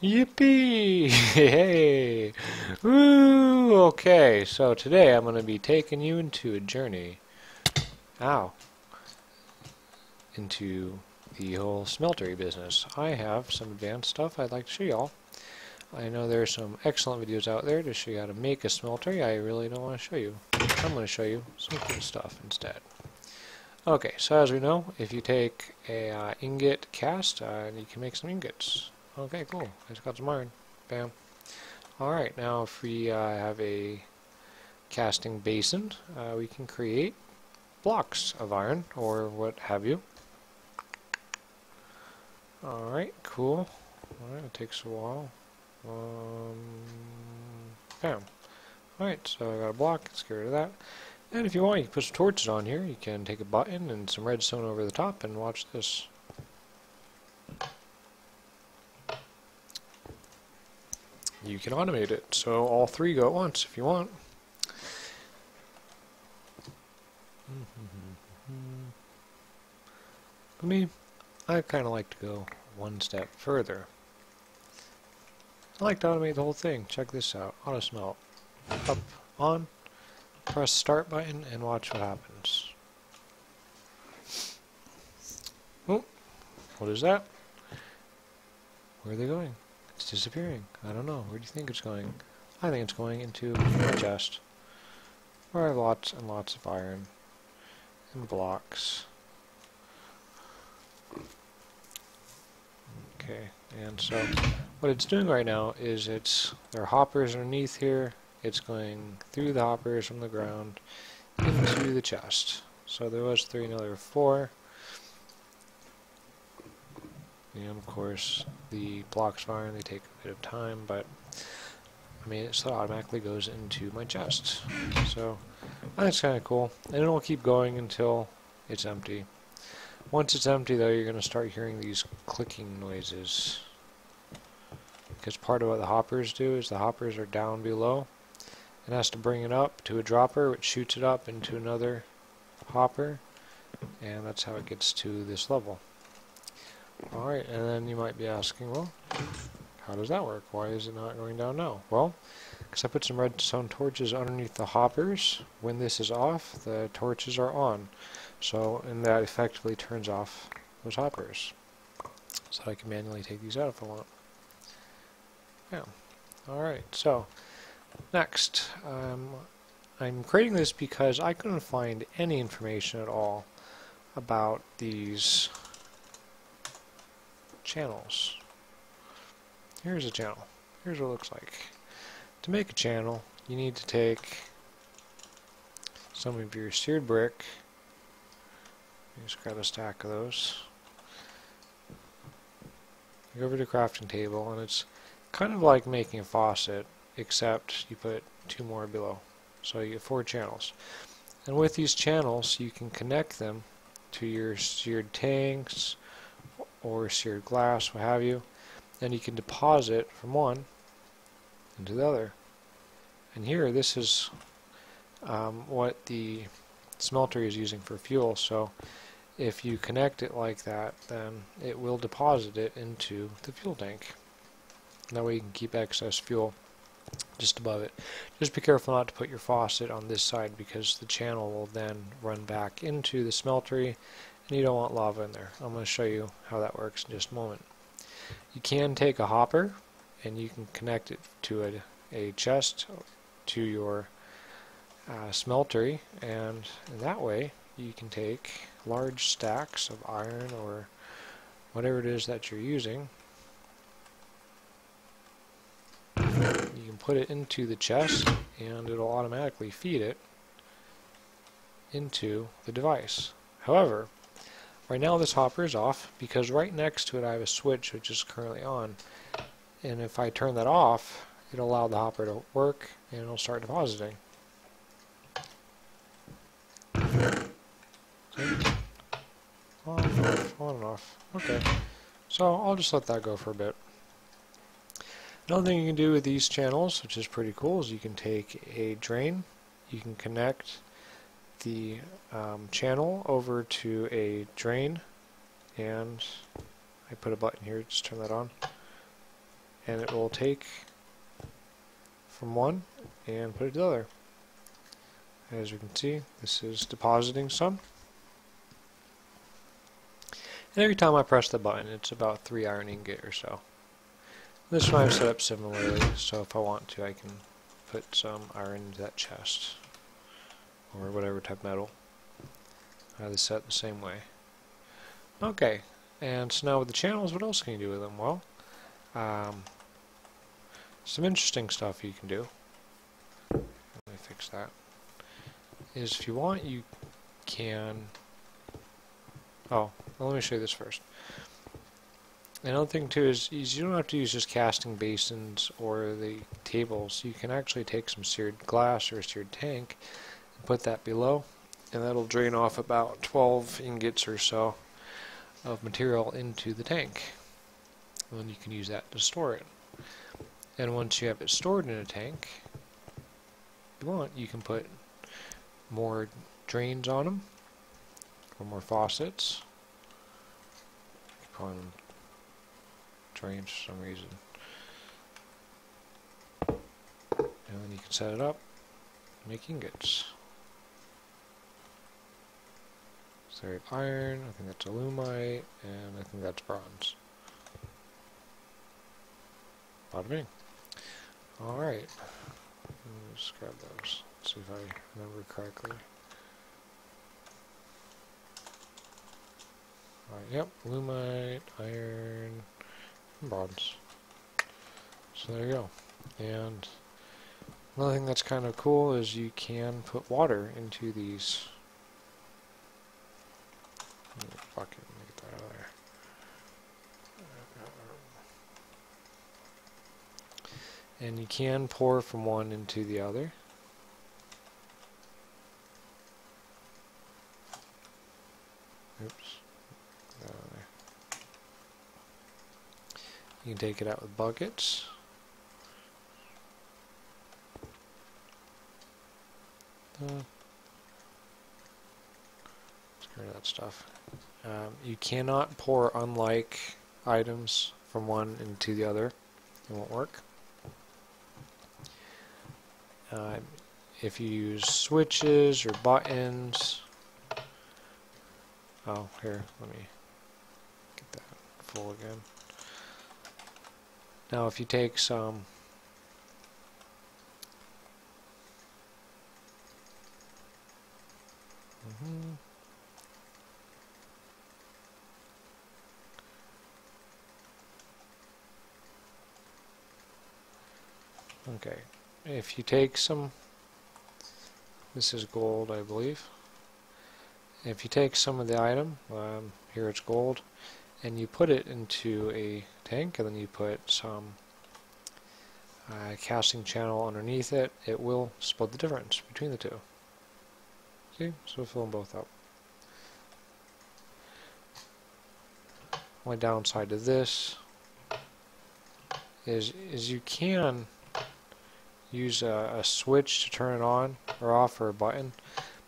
Yippee! Hey! Woo! Okay, so today I'm going to be taking you into a journey. Ow. Into the whole smeltery business. I have some advanced stuff I'd like to show y'all. I know there's some excellent videos out there to show you how to make a smeltery. I really don't want to show you. I'm going to show you some cool stuff instead. Okay, so as we know, if you take a ingot cast, you can make some ingots. Okay, cool. I just got some iron. Bam. Alright, now if we have a casting basin, we can create blocks of iron, or what have you. Alright, cool. Alright, it takes a while. Bam. Alright, so I got a block, let's get rid of that. And if you want, you can put some torches on here. You can take a button and some redstone over the top and watch this. You can automate it, so all three go at once if you want. For me, I kind of like to go one step further. I like to automate the whole thing. Check this out. Auto smelt. Up, on, press start button and watch what happens. Oh, what is that? Where are they going? It's disappearing. I don't know. Where do you think it's going? I think it's going into my chest, where I have lots and lots of iron and blocks. Okay, and so what it's doing right now is there are hoppers underneath here. It's going through the hoppers from the ground into the chest. So there was 3, now there are 4. And of course, the blocks of iron, they take a bit of time, but I mean, it still automatically goes into my chest. So I think it's kind of cool. And it will keep going until it's empty. Once it's empty, though, you're going to start hearing these clicking noises. Because part of what the hoppers do is the hoppers are down below. It has to bring it up to a dropper, which shoots it up into another hopper. And that's how it gets to this level. Alright, and then you might be asking, well, how does that work? Why is it not going down now? Well, because I put some redstone torches underneath the hoppers. When this is off, the torches are on. So, and that effectively turns off those hoppers. So I can manually take these out if I want. Yeah. Alright, so, next. I'm creating this because I couldn't find any information at all about these channels. Here's a channel. Here's what it looks like. To make a channel, you need to take some of your seared brick. Just grab a stack of those. You go over to the crafting table, and it's kind of like making a faucet, except you put 2 more below. So you get 4 channels. And with these channels, you can connect them to your seared tanks, or seared glass, what have you, and you can deposit from one into the other. And here, this is what the smeltery is using for fuel. So if you connect it like that, then it will deposit it into the fuel tank. That way you can keep excess fuel just above it. Just be careful not to put your faucet on this side, because the channel will then run back into the smeltery, and you don't want lava in there. I'm going to show you how that works in just a moment. You can take a hopper and you can connect it to a chest to your smeltery, and in that way you can take large stacks of iron or whatever it is that you're using. You can put it into the chest and it'll automatically feed it into the device. However, right now this hopper is off because right next to it I have a switch which is currently on, and if I turn that off, it'll allow the hopper to work and it'll start depositing. See? On and off, on and off. Okay, so I'll just let that go for a bit. Another thing you can do with these channels, which is pretty cool, is you can take a drain, you can connect the channel over to a drain, and I put a button here, just turn that on, and it will take from one and put it to the other. As you can see, this is depositing some. And every time I press the button, it's about 3 iron ingot or so. This one I've set up similarly, so if I want to, I can put some iron into that chest, or whatever type of metal. I have this set the same way. Okay, and so now with the channels, what else can you do with them? Well, some interesting stuff you can do. Let me fix that. Is if you want, you can... Oh, well, let me show you this first. Another thing too is you don't have to use just casting basins or the tables. You can actually take some seared glass or a seared tank and put that below, and that'll drain off about 12 ingots or so of material into the tank. And then you can use that to store it. And once you have it stored in a tank, if you want, you can put more drains on them, or more faucets. Probably drains for some reason. And then you can set it up, make ingots. So we have iron, I think that's alumite, and I think that's bronze. Bada bing. Alright. Let's grab those. Let's see if I remember correctly. Alright, yep, alumite, iron, and bronze. So there you go. And another thing that's kind of cool is you can put water into these. Bucket, get that out of there. And you can pour from one into the other. Oops. You can take it out with buckets. Let's get rid of that stuff. You cannot pour unlike items from one into the other. It won't work. If you use switches or buttons, oh, here, let me get that full again. Now if you take some okay, if you take some, this is gold, I believe. If you take some of the item, here it's gold, and you put it into a tank, and then you put some casting channel underneath it, it will split the difference between the two. See? So we'll fill them both up. Only downside to this is you can use a switch to turn it on or off, or a button,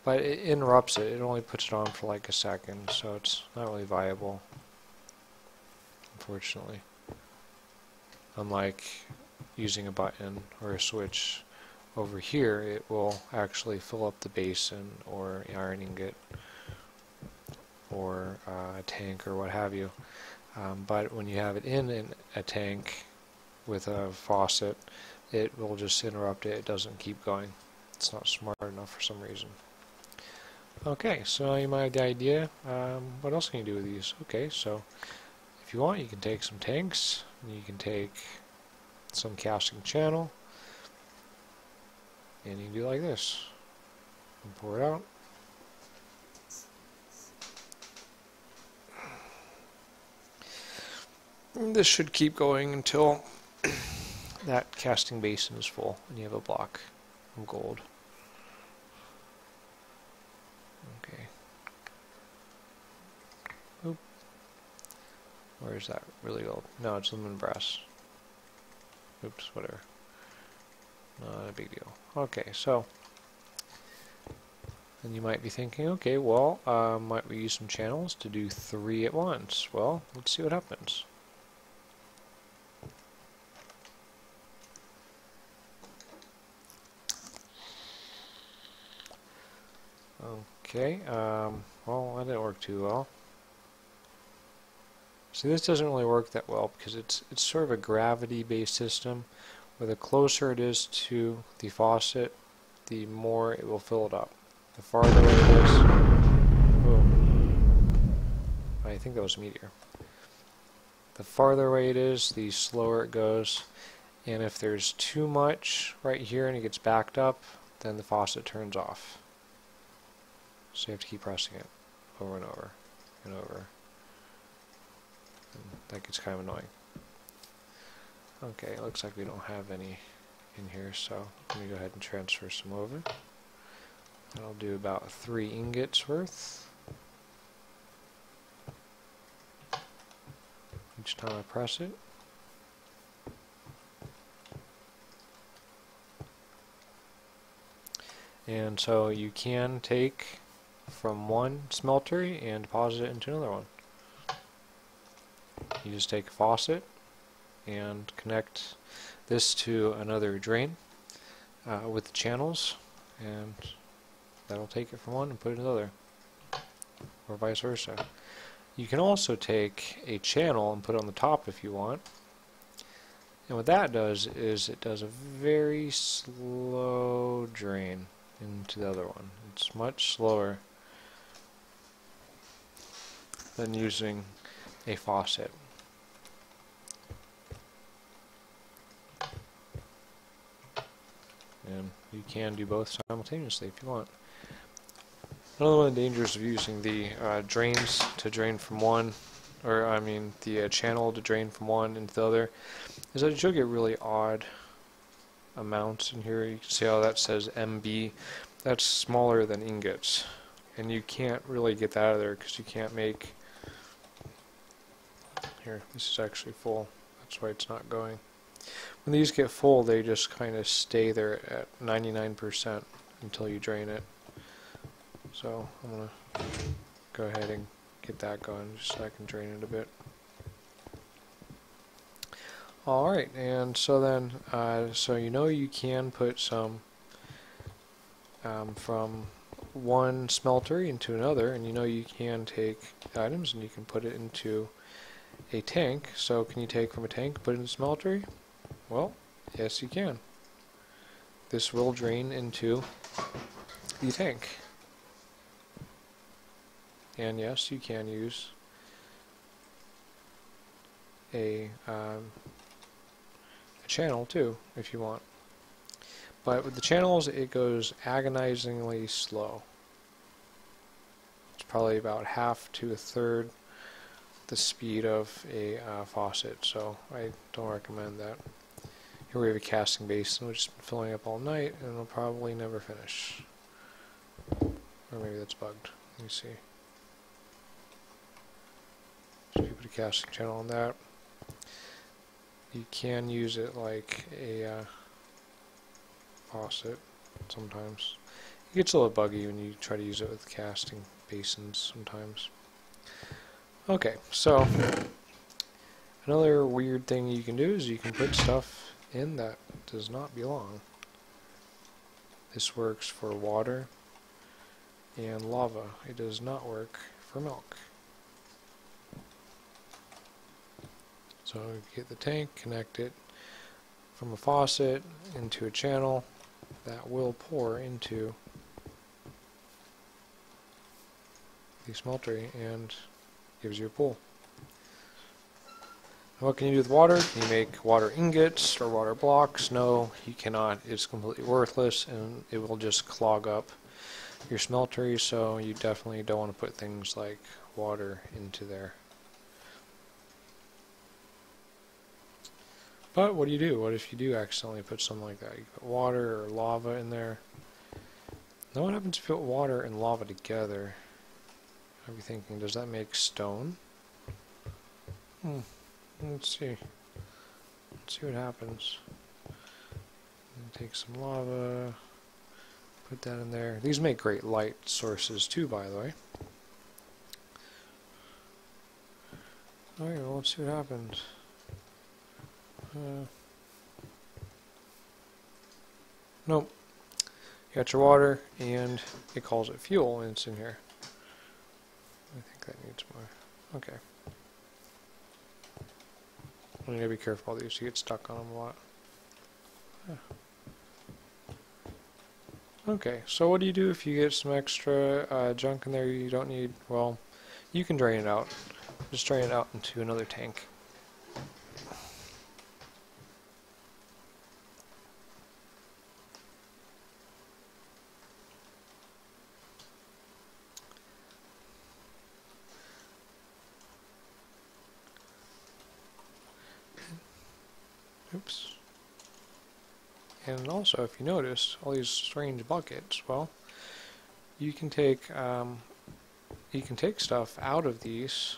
but it interrupts it. It only puts it on for like a second, so it's not really viable, unfortunately. Unlike using a button or a switch over here, it will actually fill up the basin or iron ingot or a tank or what have you. But when you have it in a tank with a faucet, it will just interrupt it. It doesn't keep going. It's not smart enough for some reason. Okay, so now you might have the idea. What else can you do with these? Okay, so if you want, you can take some tanks, and you can take some casting channel, and you can do like this. And pour it out. And this should keep going until that casting basin is full and you have a block of gold. Okay. Oop. Where is that really gold? No, it's aluminum brass. Oops, whatever. Not a big deal. Okay, so then you might be thinking, okay, well, might we use some channels to do 3 at once? Well, let's see what happens. Okay, well, that didn't work too well. See, this doesn't really work that well because it's sort of a gravity-based system, where the closer it is to the faucet, the more it will fill it up. The farther away it is, oh, I think that was a meteor. The farther away it is, the slower it goes, and if there's too much right here and it gets backed up, then the faucet turns off. So you have to keep pressing it over and over and over. And that gets kind of annoying. Okay, it looks like we don't have any in here, so let me go ahead and transfer some over. That'll do about 3 ingots worth. Each time I press it. And so you can take from one smeltery and deposit it into another one. You just take a faucet and connect this to another drain with the channels, and that'll take it from one and put it in another, or vice versa. You can also take a channel and put it on the top if you want, and what that does is it does a very slow drain into the other one. It's much slower than using a faucet. And you can do both simultaneously if you want. Another one of the dangers of using the drains to drain from one, or I mean the channel to drain from one into the other, is that you'll get really odd amounts in here. You can see how that says MB. That's smaller than ingots, and you can't really get that out of there because you can't make. Here, this is actually full. That's why it's not going. When these get full, they just kind of stay there at 99% until you drain it. So I'm going to go ahead and get that going just so I can drain it a bit. Alright, and so then, so you know you can put some from one smeltery into another, and you know you can take items and you can put it into a tank. So can you take from a tank, put it in a smeltery? Well, yes you can. This will drain into the tank. And yes, you can use a channel too, if you want. But with the channels, it goes agonizingly slow. It's probably about half to a third the speed of a faucet, so I don't recommend that. Here we have a casting basin which has been filling up all night and it'll probably never finish. Or maybe that's bugged. Let me see. So you put a casting channel on that. You can use it like a faucet sometimes. It gets a little buggy when you try to use it with casting basins sometimes. Okay, so another weird thing you can do is you can put stuff in that does not belong. This works for water and lava. It does not work for milk. So you get the tank, connect it from a faucet into a channel that will pour into the smeltery and gives you a pool. What can you do with water? Can you make water ingots or water blocks? No, you cannot. It's completely worthless and it will just clog up your smeltery, so you definitely don't want to put things like water into there. But what do? What if you do accidentally put something like that? You put water or lava in there. Now what happens if you put water and lava together? I'd be thinking, does that make stone? Let's see. Let's see what happens. Take some lava, put that in there. These make great light sources too, by the way. Alright, well, let's see what happens. Nope. You got your water, and it calls it fuel, and it's in here. I think that needs more. Okay. I'm gonna be careful with these. You get stuck on them a lot. Okay, so what do you do if you get some extra junk in there you don't need? Well, you can drain it out. Just drain it out into another tank. Oops. And also, if you notice, all these strange buckets, well, you can take stuff out of these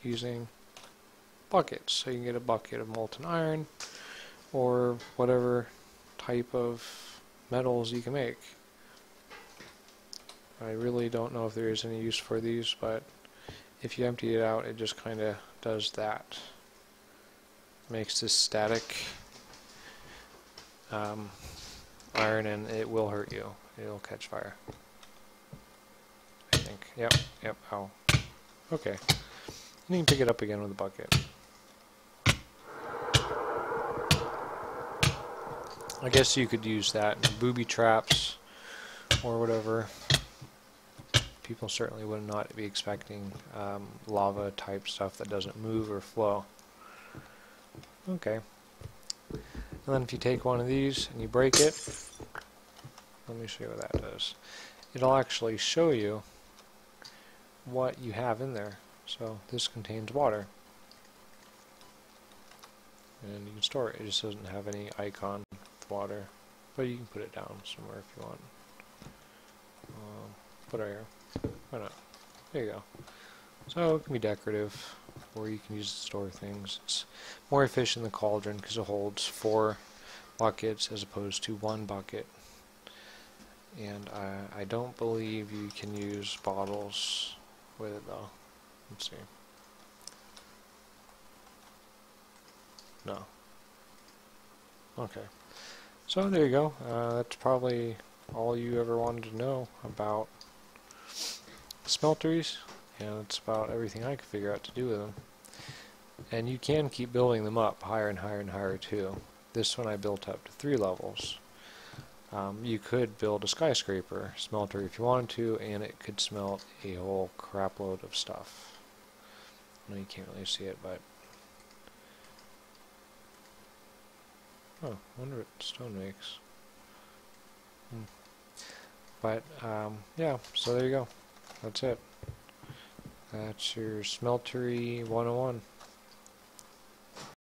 using buckets. So you can get a bucket of molten iron, or whatever type of metals you can make. I really don't know if there is any use for these, but if you empty it out, it just kind of does that. Makes this static iron, and it will hurt you. It'll catch fire. I think. Yep. Ow. Okay. You can pick it up again with a bucket. I guess you could use that in booby traps or whatever. People certainly would not be expecting lava type stuff that doesn't move or flow. Okay. And then if you take one of these and you break it, let me show you what that does. It'll actually show you what you have in there. So this contains water. And you can store it. It just doesn't have any icon with water. But you can put it down somewhere if you want. Put it right here. Why not? There you go. So it can be decorative, or you can use it to store things. It's more efficient than the cauldron because it holds 4 buckets as opposed to 1 bucket. And I don't believe you can use bottles with it though. Let's see. No. Okay. So there you go. That's probably all you ever wanted to know about smelteries, and that's about everything I could figure out to do with them. And you can keep building them up higher and higher and higher too. This one I built up to 3 levels. You could build a skyscraper smelter if you wanted to, and it could smelt a whole crap load of stuff. I know you can't really see it, but oh, I wonder what stone makes. But yeah, so there you go. That's it. That's your Smeltery 101.